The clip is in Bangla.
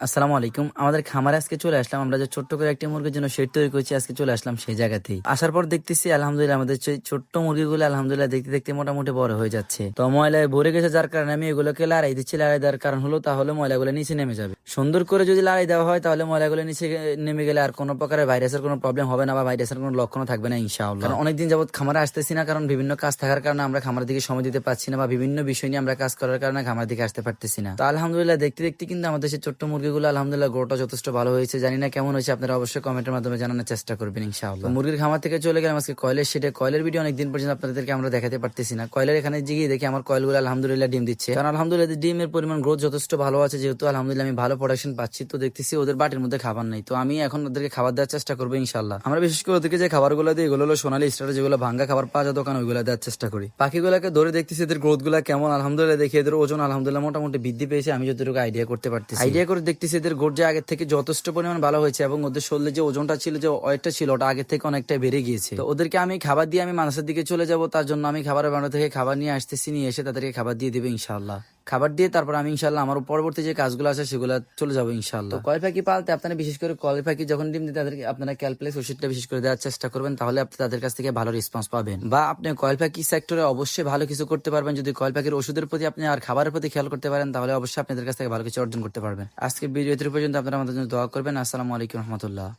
আসসালামু আলাইকুম। আমাদের খামারে আজকে চলে আসলাম। আমরা যে ছোট্ট করে একটি মুরগির জন্য শেড তৈরি করছি, আজকে চলে আসলাম সেই জায়গাতেই। আসার পর দেখতেছি আলহামদুলিল্লাহ আমাদের সেই ছোট্ট মুরগিগুলো আলহামদুলিল্লাহ দেখতে দেখতে মোটামুটি বড় হয়ে যাচ্ছে। তো ময়লায় ভরে গেছে, যার কারণে আমি এগুলোকে লড়াই দিচ্ছি। লড়াই দেওয়ার কারণ হলো তাহলে ময়লাগুলো নিচে নেমে যাবে। সুন্দর করে যদি লড়াই দেওয়া হয় তাহলে ময়লাগুলো নিচে নেমে গেলে আর কোনো প্রকারের ভাইরাসের কোনো প্রবলেম হবে না বা ভাইরাসের কোনো লক্ষণ থাকবে না ইনশাআল্লাহ। কারণ অনেকদিন যাবত খামারে আসতেছি না, কারণ বিভিন্ন কাজ থাকার কারণে আমরা খামারের দিকে সময় দিতে পারছি না বা বিভিন্ন বিষয় নিয়ে আমরা কাজ করার কারণে খামারের দিকে আসতে পারতেছি না। তো আলহামদুলিল্লাহ দেখতে দেখতে কিন্তু আমাদের সেই ছোট্ট মুরগিগুলো আলহামদুলিল্লাহ গ্রোটা যথেষ্ট ভালো হয়েছে। জানি না কেমন হয়েছে, আপনারা অবশ্যই কমেন্টের মাধ্যমে জানানোর চেষ্টা করবেন ইনশাআল্লাহ। মুরগির খামার থেকে চলে গেলাম আজকে কয়েলের শেডে। কয়েলের ভিডিও অনেকদিন পর্যন্ত আপনাদেরকে আমরা দেখাতে পারতেছি না। কয়েলের এখানে গিয়ে দেখি আমার কয়েলগুলো আলহামদুলিল্লাহ ডিম দিচ্ছে, কারণ আলহামদুলিল্লাহ ডিমের পরিমাণ গ্রোথ যথেষ্ট ভালো আছে, যেহেতু আলহামদুলিল্লাহ আমি ভালো প্রোডাকশন পাচ্ছি। তো দেখতেছি ওদের বাটির মধ্যে খাবার নাই, তো আমি এখন ওদেরকে খাবার দেওয়ার চেষ্টা করবো ইনশাআল্লাহ। আমরা বিশেষ করে ওদেরকে যে খাবারগুলো দিই এগুলো হলো সোনালী স্টার, যেগুলো ভাঙ্গা খাবার পাওয়া যায় দোকানে, ওইগুলো দেওয়ার চেষ্টা করি। পাখিগুলোকে ধরে দেখতেছি এদের গ্রোথ গুলা কেমন। আলহামদুলিল্লাহ দেখি এদের ওজন আলহামদুলিল্লাহ মোটামুটি বৃদ্ধি পেয়েছে, আমি যতটুকু আইডিয়া করতে পারতেছি। আইডিয়া করে দেখতেছি এদের গ্রোথ যে আগের থেকে যথেষ্ট পরিমাণ ভালো হয়েছে এবং ওদের শরীরে যে ওজনটা ছিল, যে ওয়েটটা ছিল, ওটা আগের থেকে অনেকটা বেড়ে গিয়েছে। তো ওদেরকে আমি খাবার দিয়ে আমি মানুষের দিকে চলে যাব, তার জন্য আমি খাবারের বান্ডা থেকে খাবার নিয়ে আসতেছি, নিয়ে এসে তাদেরকে খাবার দিয়ে দেবে ইনশাআল্লাহ। খাবার দিয়ে তারপর আমি ইনশাআল্লাহ আমার পরবর্তী যে কাজগুলো আছে সেগুলো চলে যাবো ইনশাআল্লাহ। কয়েল পাখি পালতে আপনারা বিশেষ করে কয়েল পাখি যখন ডিম দিতে তাদেরকে আপনারা ক্যালপ্লেক্স ওষুধটা বিশেষ করে দেওয়ার চেষ্টা করবেন, তাহলে আপনি তাদের কাছ থেকে ভালো রেসপন্স পাবেন। বা আপনি কয়েল পাখি সেক্টরে অবশ্যই ভালো কিছু করতে পারবেন যদি কয়েল পাখির ওষুধের প্রতি আপনি আর খাবারের প্রতি খেয়াল করতে পারেন, তাহলে অবশ্যই আপনাদের কাছ থেকে ভালো কিছু অর্জন করতে পারবেন। আজকে ভিডিও পর্যন্ত আপনারা আমাদের জন্য দোয়া করবেন। আসসালামু আলাইকুম রহমতুল্লাহ।